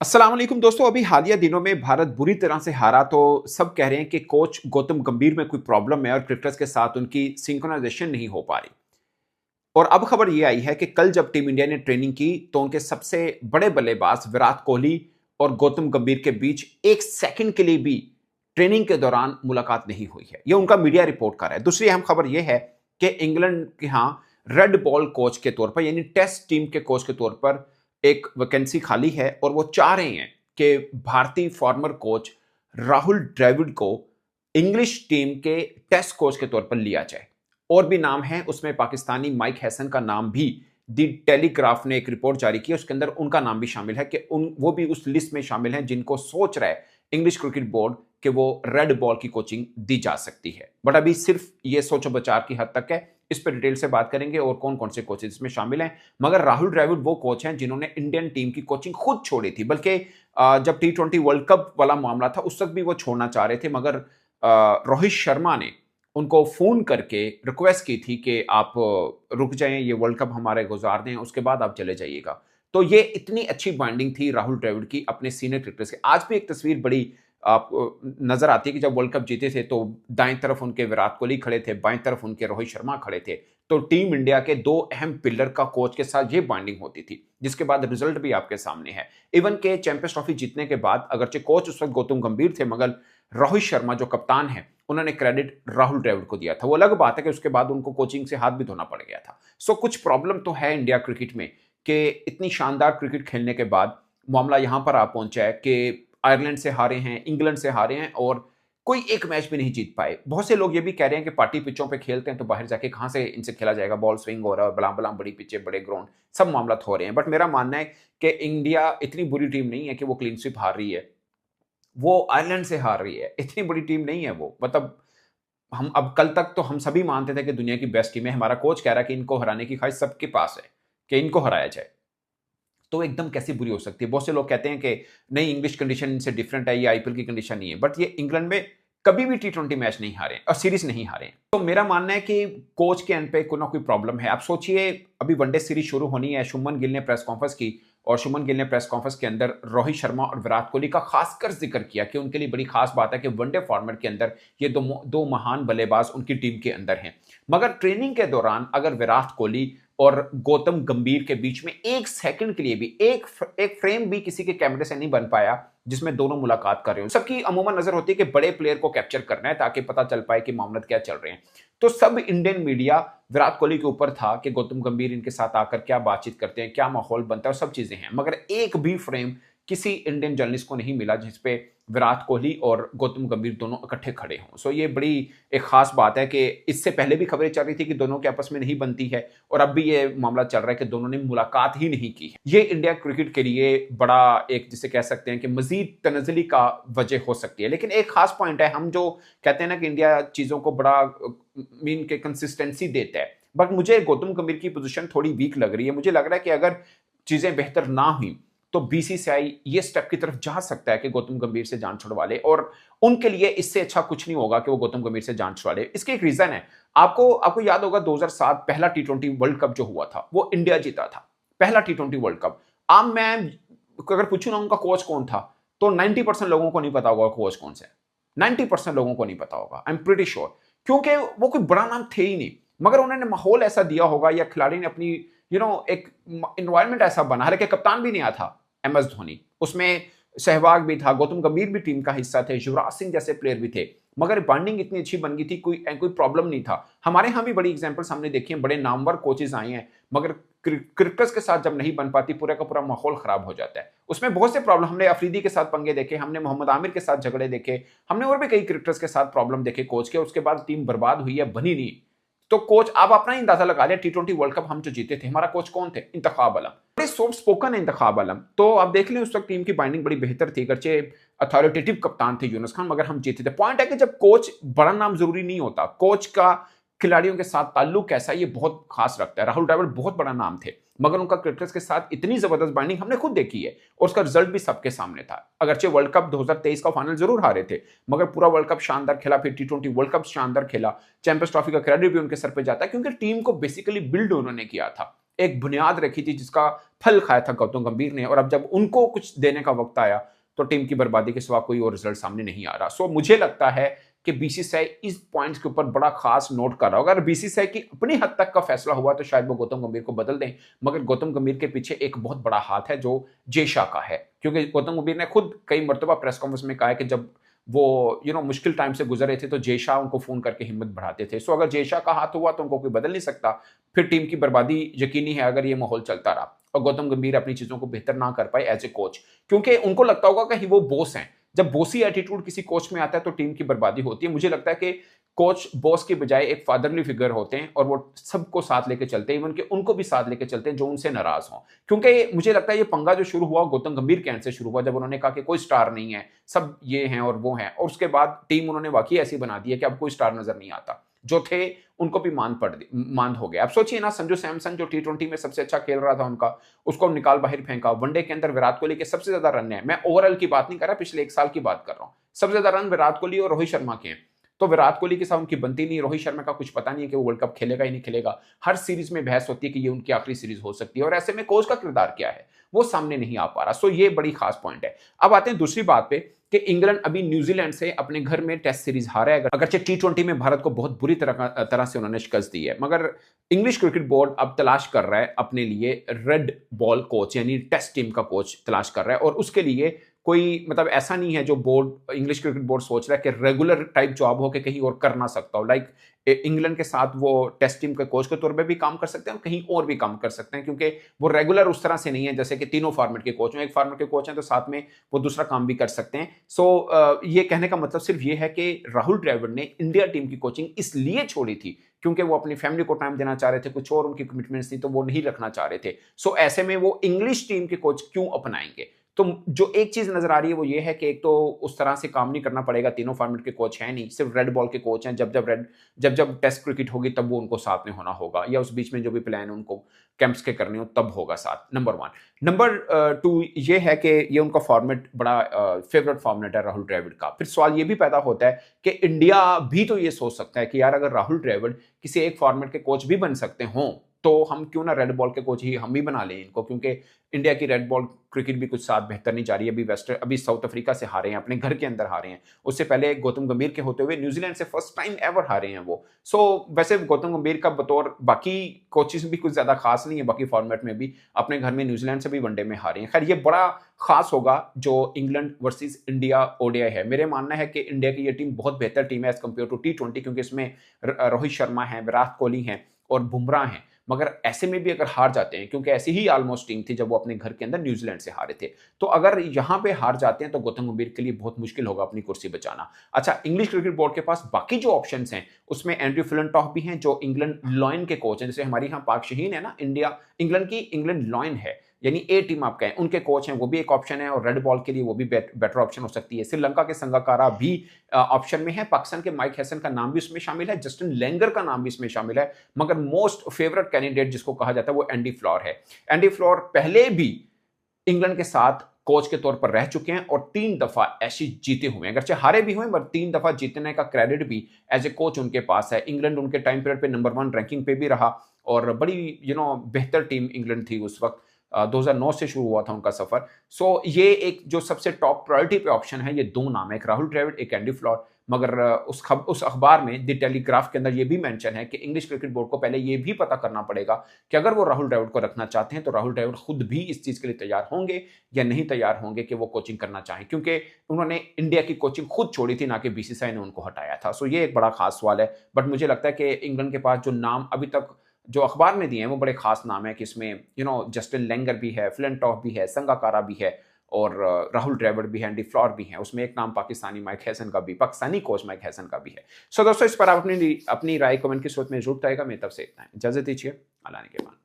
अस्सलाम वालेकुम दोस्तों। अभी हालिया दिनों में भारत बुरी तरह से हारा तो सब कह रहे हैं कि कोच गौतम गंभीर में कोई प्रॉब्लम है और क्रिकेटर्स के साथ उनकी सिंक्रोनाइजेशन नहीं हो पा रही। और अब खबर ये आई है कि कल जब टीम इंडिया ने ट्रेनिंग की तो उनके सबसे बड़े बल्लेबाज विराट कोहली और गौतम गंभीर के बीच एक सेकंड के लिए भी ट्रेनिंग के दौरान मुलाकात नहीं हुई है। यह उनका मीडिया रिपोर्ट कर रहा है। दूसरी अहम खबर यह है कि इंग्लैंड के यहाँ रेड बॉल कोच के तौर पर यानी टेस्ट टीम के कोच के तौर पर एक वैकेंसी खाली है और वो चाह रहे हैं कि भारतीय फॉर्मर कोच राहुल द्रविड़ को इंग्लिश टीम के टेस्ट कोच के तौर पर लिया जाए। और भी नाम है, उसमें पाकिस्तानी माइक हैसन का नाम भी दी टेलीग्राफ ने एक रिपोर्ट जारी की, उसके अंदर उनका नाम भी शामिल है कि वो भी उस लिस्ट में शामिल हैं जिनको सोच रहा है इंग्लिश क्रिकेट बोर्ड कि वो रेड बॉल की कोचिंग दी जा सकती है। बट अभी सिर्फ ये सोचो विचार की हद तक है। इस पर डिटेल से बात करेंगे और कौन कौन से कोचेज इसमें शामिल हैं। मगर राहुल द्रविड़ वो कोच हैं जिन्होंने इंडियन टीम की कोचिंग खुद छोड़ी थी, बल्कि जब T20 वर्ल्ड कप वाला मामला था उस वक्त भी वो छोड़ना चाह रहे थे, मगर रोहित शर्मा ने उनको फोन करके रिक्वेस्ट की थी कि आप रुक जाएं, ये वर्ल्ड कप हमारे गुजार दें, उसके बाद आप चले जाइएगा। तो ये इतनी अच्छी बॉन्डिंग थी राहुल द्रविड़ की अपने सीनियर क्रिकेटर्स की। आज भी एक तस्वीर बड़ी आपको नजर आती है कि जब वर्ल्ड कप जीते थे तो दाएं तरफ उनके विराट कोहली खड़े थे, बाएं तरफ उनके रोहित शर्मा खड़े थे। तो टीम इंडिया के दो अहम पिलर का कोच के साथ ये बॉन्डिंग होती थी, जिसके बाद रिजल्ट भी आपके सामने है। इवन के चैंपियंस ट्रॉफी जीतने के बाद अगरचे कोच उस वक्त गौतम गंभीर थे, मगर रोहित शर्मा जो कप्तान है उन्होंने क्रेडिट राहुल द्रविड़ को दिया था। वो अलग बात है कि उसके बाद उनको कोचिंग से हाथ भी धोना पड़ गया था। सो कुछ प्रॉब्लम तो है इंडिया क्रिकेट में कि इतनी शानदार क्रिकेट खेलने के बाद मामला यहां पर आ पहुंचा है कि आयरलैंड से हारे हैं, इंग्लैंड से हारे हैं और कोई एक मैच भी नहीं जीत पाए। बहुत से लोग ये भी कह रहे हैं कि पार्टी पिचों पे खेलते हैं तो बाहर जाके कहां से इनसे खेला जाएगा, बॉल स्विंग हो रहा है, बला बला बड़ी पिचे, बड़े ग्राउंड, सब मामला हो रहे हैं। बट मेरा मानना है कि इंडिया इतनी बुरी टीम नहीं है कि वो क्लीन स्वीप हार रही है। वो आयरलैंड से हार रही है, इतनी बड़ी टीम नहीं है वो। मतलब हम अब कल तक तो हम सभी मानते थे कि दुनिया की बेस्ट टीम है। हमारा कोच कह रहा है कि इनको हराने की ख्वाहिश सबके पास है कि इनको हराया जाए। तो एकदम कैसी बुरी हो सकती है। बहुत से लोग कहते हैं कि नहीं, इंग्लिश कंडीशन इनसे डिफरेंट है, ये आईपीएल की कंडीशन नहीं है। बट ये इंग्लैंड में कभी भी T20 मैच नहीं हारे और सीरीज नहीं हारे। तो मेरा मानना है कि कोच के एंड पे कोई ना कोई प्रॉब्लम है। आप सोचिए, अभी वनडे सीरीज शुरू होनी है, शुभमन गिल ने प्रेस कॉन्फ्रेंस की और शुभमन गिल ने प्रेस कॉन्फ्रेंस के अंदर रोहित शर्मा और विराट कोहली का खासकर जिक्र किया कि उनके लिए बड़ी खास बात है कि वनडे फॉर्मेट के अंदर ये दो महान बल्लेबाज उनकी टीम के अंदर हैं। मगर ट्रेनिंग के दौरान अगर विराट कोहली और गौतम गंभीर के बीच में एक सेकंड के लिए भी एक फ्रेम भी किसी के कैमरे से नहीं बन पाया जिसमें दोनों मुलाकात कर रहे हो। सबकी अमूमन नजर होती है कि बड़े प्लेयर को कैप्चर करना है ताकि पता चल पाए कि मामला क्या चल रहे हैं। तो सब इंडियन मीडिया विराट कोहली के ऊपर था कि गौतम गंभीर इनके साथ आकर क्या बातचीत करते हैं, क्या माहौल बनता है, और सब चीजें हैं। मगर एक भी फ्रेम किसी इंडियन जर्नलिस्ट को नहीं मिला जिसपे विराट कोहली और गौतम गंभीर दोनों इकट्ठे खड़े हों। सो ये बड़ी एक खास बात है कि इससे पहले भी खबरें चल रही थी कि दोनों के आपस में नहीं बनती है और अब भी ये मामला चल रहा है कि दोनों ने मुलाकात ही नहीं की है। ये इंडिया क्रिकेट के लिए बड़ा एक जिसे कह सकते हैं कि मजीद तनजली का वजह हो सकती है। लेकिन एक खास पॉइंट है, हम जो कहते हैं ना कि इंडिया चीजों को बड़ा मीन के कंसिस्टेंसी देता है, बट मुझे गौतम गंभीर की पोजीशन थोड़ी वीक लग रही है। मुझे लग रहा है कि अगर चीजें बेहतर ना हुई तो बीसीसीआई ये स्टेप की तरफ जा सकता है कि गौतम गंभीर से जान छुड़वा ले, और उनके लिए इससे अच्छा कुछ नहीं होगा कि वो गौतम गंभीर से जान छुड़वा ले। इसके एक रीजन है, आपको याद होगा 2007 पहला T20 वर्ल्ड कप जो हुआ था वो इंडिया जीता था, पहला T20 वर्ल्ड कप। अब मैं अगर पूछूं ना उनका कोच कौन था तो 90% लोगों को नहीं पता होगा कोच कौन से, 90% लोगों को नहीं पता होगा, आई एम प्रीटी श्योर, क्योंकि वो कोई बड़ा नाम थे ही नहीं। मगर उन्होंने माहौल ऐसा दिया होगा या खिलाड़ी ने अपनी एक इन्वायरमेंट ऐसा बना है कि कप्तान भी नहीं आया था MS धोनी, उसमें सहवाग भी था, गौतम गंभीर भी टीम का हिस्सा थे, युवराज सिंह जैसे प्लेयर भी थे, मगर बॉन्डिंग इतनी अच्छी बन गई थी, कोई प्रॉब्लम नहीं था। हमारे यहां भी बड़ी एग्जांपल्स हमने देखी हैं, बड़े नामवर कोचेस आए हैं, मगर क्रिकेटर्स के साथ जब नहीं बन पाती पूरा का पूरा माहौल खराब हो जाता है। उसमें बहुत से प्रॉब्लम, हमने अफरीदी के साथ पंगे देखे, हमने मोहम्मद आमिर के साथ झगड़े देखे, हमने और भी कई क्रिकेटर्स के साथ प्रॉब्लम देखे कोच के, उसके बाद टीम बर्बाद हुई है, बनी नहीं। तो कोच, आप अपना ही अंदाजा लगा लें, T20 वर्ल्ड कप हम जो जीते थे, हमारा कोच कौन थे? इंतखाब आलम, बड़े सॉफ्ट स्पोकन है इंतखाब आलम। तो आप देख लें उस वक्त टीम की बाइंडिंग बड़ी बेहतर थी, अगरचे अथॉरिटेटिव कप्तान थे यूनुस खान, मगर हम जीते थे। पॉइंट है कि जब कोच, बड़ा नाम जरूरी नहीं होता, कोच का खिलाड़ियों के साथ ताल्लुक कैसा है ये बहुत खास रखता है। राहुल द्रविड़ बहुत बड़ा नाम थे, मगर उनका क्रिकेटर्स के साथ इतनी जबरदस्त बाइंडिंग हमने खुद देखी है और उसका रिजल्ट भी सबके सामने था। अगरचे वर्ल्ड कप 2023 का फाइनल जरूर हारे थे, मगर पूरा वर्ल्ड कप शानदार खेला, फिर T20 वर्ल्ड कप शानदार खेला, चैंपियंस ट्रॉफी का क्रेडिट भी उनके सर पे जाता है क्योंकि टीम को बेसिकली बिल्ड उन्होंने किया था। एक बुनियाद रखी थी जिसका फल खाया था गौतम गंभीर ने, और अब जब उनको कुछ देने का वक्त आया तो टीम की बर्बादी के सिवा कोई और रिजल्ट सामने नहीं आ रहा। सो मुझे लगता है कि बीसीसीआई इस पॉइंट्स के ऊपर बड़ा खास नोट कर रहा होगा। अगर बीसीसीआई की अपनी हद तक का फैसला हुआ तो शायद वो गौतम गंभीर को बदल दें, मगर गौतम गंभीर के पीछे एक बहुत बड़ा हाथ है जो जय शाह का है, क्योंकि गौतम गंभीर ने खुद कई मरतबा प्रेस कॉन्फ्रेंस में कहा है कि जब वो मुश्किल टाइम से गुजर रहे थे तो जय शाह उनको फोन करके हिम्मत बढ़ाते थे। सो अगर जय शाह का हाथ हुआ तो उनको कोई बदल नहीं सकता, फिर टीम की बर्बादी यकीनी है अगर ये माहौल चलता रहा और गौतम गंभीर अपनी चीजों को बेहतर ना कर पाए एज ए कोच, क्योंकि उनको लगता होगा कि वो बॉस हैं। जब बॉसी एटीट्यूड किसी कोच में आता है तो टीम की बर्बादी होती है। मुझे लगता है कि कोच बॉस के बजाय एक फादरली फिगर होते हैं और वो सबको साथ लेके चलते हैं, इवन कि उनको भी साथ लेके चलते हैं जो उनसे नाराज हों। क्योंकि मुझे लगता है ये पंगा जो शुरू हुआ गौतम गंभीर के एंड से शुरू हुआ, जब उन्होंने कहा कि कोई स्टार नहीं है, सब ये हैं और वो हैं, और उसके बाद टीम उन्होंने वाकई ऐसी बना दी है कि अब कोई स्टार नजर नहीं आता। जो थे उनको भी मांद हो गया। अब सोचिए ना, संजू सैमसन जो T20 में सबसे अच्छा खेल रहा था उनका, उसको निकाल बाहर फेंका। वनडे के अंदर विराट कोहली के सबसे ज्यादा रन है, मैं ओवरऑल की बात नहीं कर रहा, पिछले एक साल की बात कर रहा हूं, सबसे ज्यादा रन विराट कोहली और रोहित शर्मा के हैं। तो विराट कोहली के साथ उनकी बनती नहीं, रोहित शर्मा का कुछ पता नहीं है कि वो वर्ल्ड कप खेलेगा ही नहीं खेलेगा। हर सीरीज में बहस होती है कि ये उनकी आखिरी सीरीज हो सकती है, और ऐसे में कोच का किरदार क्या है वो सामने नहीं आ पा रहा। सो ये बड़ी खास पॉइंट है। अब आते हैं दूसरी बात पे कि इंग्लैंड अभी न्यूजीलैंड से अपने घर में टेस्ट सीरीज हारा है, अगरचे T20 में भारत को बहुत बुरी तरह से उन्होंने शिकस्त दी है, मगर इंग्लिश क्रिकेट बोर्ड अब तलाश कर रहा है अपने लिए रेड बॉल कोच, यानी टेस्ट टीम का कोच तलाश कर रहा है। और उसके लिए कोई मतलब ऐसा नहीं है जो बोर्ड इंग्लिश क्रिकेट बोर्ड सोच रहा है कि रेगुलर टाइप जॉब हो के कहीं और कर ना सकता हो। लाइक इंग्लैंड के साथ वो टेस्ट टीम के कोच के तौर पे भी काम कर सकते हैं और कहीं और भी काम कर सकते हैं, क्योंकि वो रेगुलर उस तरह से नहीं है जैसे कि तीनों फॉर्मेट के कोच हैं। एक फॉर्मेट के कोच हैं तो साथ में वो दूसरा काम भी कर सकते हैं। सो ये कहने का मतलब सिर्फ ये है कि राहुल द्रविड़ ने इंडिया टीम की कोचिंग इसलिए छोड़ी थी क्योंकि वो अपनी फैमिली को टाइम देना चाह रहे थे, कुछ और उनकी कमिटमेंट्स थी तो वो नहीं रखना चाह रहे थे। सो ऐसे में वो इंग्लिश टीम के कोच क्यों अपनाएंगे? तो जो एक चीज नजर आ रही है वो ये है कि एक तो उस तरह से काम नहीं करना पड़ेगा, तीनों फॉर्मेट के कोच हैं नहीं, सिर्फ रेड बॉल के कोच हैं। जब जब टेस्ट क्रिकेट होगी तब वो उनको साथ में होना होगा, या उस बीच में जो भी प्लान उनको कैंप्स के करने हो तब होगा साथ। नंबर 1। नंबर 2 ये है कि ये उनका फॉर्मेट बड़ा फेवरेट फॉर्मेट है राहुल द्रविड़ का। फिर सवाल ये भी पैदा होता है कि इंडिया भी तो ये सोच सकता है कि यार अगर राहुल द्रविड़ किसी एक फॉर्मेट के कोच भी बन सकते हों तो हम क्यों ना रेड बॉल के कोच ही हम ही बना लें इनको, क्योंकि इंडिया की रेड बॉल क्रिकेट भी कुछ साथ बेहतर नहीं जा रही है। अभी साउथ अफ्रीका से हारे हैं, अपने घर के अंदर हारे हैं। उससे पहले गौतम गंभीर के होते हुए न्यूजीलैंड से फर्स्ट टाइम एवर हारे हैं वो। सो वैसे गौतम गंभीर का बतौर बाकी कोचेस भी कुछ ज्यादा खास नहीं है, बाकी फॉर्मेट में भी अपने घर में न्यूजीलैंड से भी वनडे में हारे हैं। खैर ये बड़ा खास होगा जो इंग्लैंड वर्सेस इंडिया ओडीआई है। मेरे मानना है कि इंडिया की ये टीम बहुत बेहतर टीम है एज कम्पेयर टू T20, क्योंकि इसमें रोहित शर्मा है, विराट कोहली हैं और बुमराह हैं। मगर ऐसे में भी अगर हार जाते हैं, क्योंकि ऐसी ही ऑलमोस्ट टीम थी जब वो अपने घर के अंदर न्यूजीलैंड से हारे थे, तो अगर यहां पे हार जाते हैं तो गौतम गंभीर के लिए बहुत मुश्किल होगा अपनी कुर्सी बचाना। अच्छा, इंग्लिश क्रिकेट बोर्ड के पास बाकी जो ऑप्शंस हैं उसमें एंड्रयू फ्लिंटॉफ भी हैं जो इंग्लैंड लॉयन के कोच हैं। जैसे हमारी यहाँ पाक शहीन है ना, इंग्लैंड की इंग्लैंड लॉयन है, यानी ए टीम आप कहें, उनके कोच हैं, वो भी एक ऑप्शन है। और रेड बॉल के लिए वो भी बेटर ऑप्शन हो सकती है। श्रीलंका के संगाकारा भी ऑप्शन में है। पाकिस्तान के माइक हैसन का नाम भी उसमें शामिल है, जस्टिन लेंगर का नाम भी इसमें शामिल है। मगर मोस्ट फेवरेट कैंडिडेट जिसको कहा जाता है वो एंडी फ्लोर है। एंडी फ्लोर पहले भी इंग्लैंड के साथ कोच के तौर पर रह चुके हैं और 3 दफा एशेज जीते हुए हैं। अगरचे हारे भी हुए मगर 3 दफा जीतने का क्रेडिट भी एज ए कोच उनके पास है। इंग्लैंड उनके टाइम पीरियड पे नंबर 1 रैंकिंग पे भी रहा और बड़ी बेहतर टीम इंग्लैंड थी उस वक्त। 2009 से शुरू हुआ था उनका सफर। सो ये एक जो सबसे टॉप प्रायोरिटी पे ऑप्शन है, ये 2 नाम है, एक राहुल द्रविड़, एक एंडी फ्लोर। मगर उस अखबार में द टेलीग्राफ के अंदर ये भी मेंशन है कि इंग्लिश क्रिकेट बोर्ड को पहले ये भी पता करना पड़ेगा कि अगर वो राहुल द्रविड़ को रखना चाहते हैं तो राहुल द्रविड़ खुद भी इस चीज के लिए तैयार होंगे या नहीं तैयार होंगे कि वो कोचिंग करना चाहें, क्योंकि उन्होंने इंडिया की कोचिंग खुद छोड़ी थी, ना कि बीसीसीआई ने उनको हटाया था। सो ये एक बड़ा खास सवाल है। बट मुझे लगता है कि इंग्लैंड के पास जो नाम अभी तक जो अखबार में दिए हैं वो बड़े खास नाम है कि इसमें जस्टिन लेंगर भी है, फ्लिंटॉफ भी है, संगाकारा भी है और राहुल द्रविड़ भी है, एंडी फ्लोर भी है। उसमें एक नाम पाकिस्तानी माइक हैसन का भी, पाकिस्तानी कोच माइक हैसन का भी है। सो दोस्तों, इस पर आप अपनी राय कमेंट की सूरत में जरूर बताएगा। मेरी तरफ से इतना है, इजाजत दीजिए, अल्लाह ने के बाद।